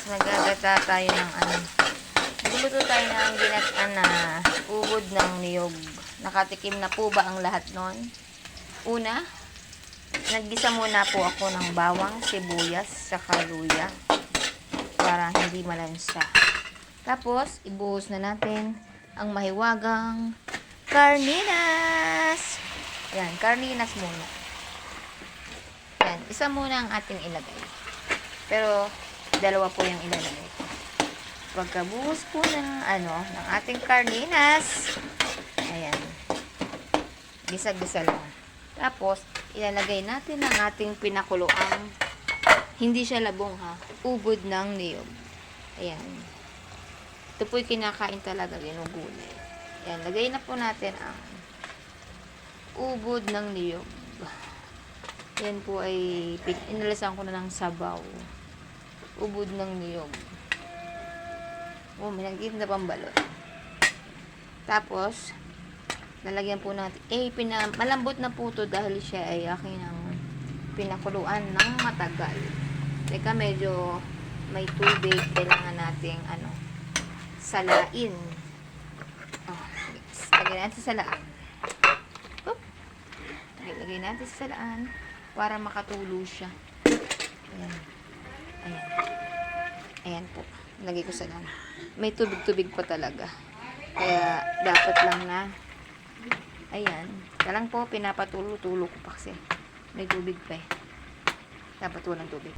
Magagata tayo ng ano. Magluluto tayo ng ginataan na ubod ng niyog. Nakatikim na po ba ang lahat nun? Una, naggisa muna po ako ng bawang, sibuyas, saka luya para hindi malansa. Tapos, ibuhos na natin ang mahiwagang karninas. Yan, karninas muna. Yan, isa muna ang ating ilagay. Pero, dalawa po yung ilalagay ko. Pagkabuhos po ng ating karninas, ayan, gisa-gisa lang. Tapos, ilalagay natin ang ating pinakuluang, hindi siya labong ha, ubod ng niyog. Ayan. Ito po'y kinakain talaga, ginugulay. Ayan, lagay na po natin ang ubod ng niyog. Yan po ay, inalasan ko na ng sabaw. Ubod ng niyog. Oh, may nagiging na pambalot. Tapos, lalagyan po natin, malambot na po ito dahil siya ay aking ang pinakuluan ng matagal. Teka, medyo may tubig, kailangan nating salain. Oh, lagyan natin sa salaan. Lagay natin sa salaan para makatulo siya. Ayan. Ayan. Ayan po. Lagay ko sa salaan. May tubig-tubig pa talaga. Kaya, dapat lang na ayan. Kaya lang po, pinapatulo-tulo ko pa kasi may tubig pa eh. Dapat walang tubig.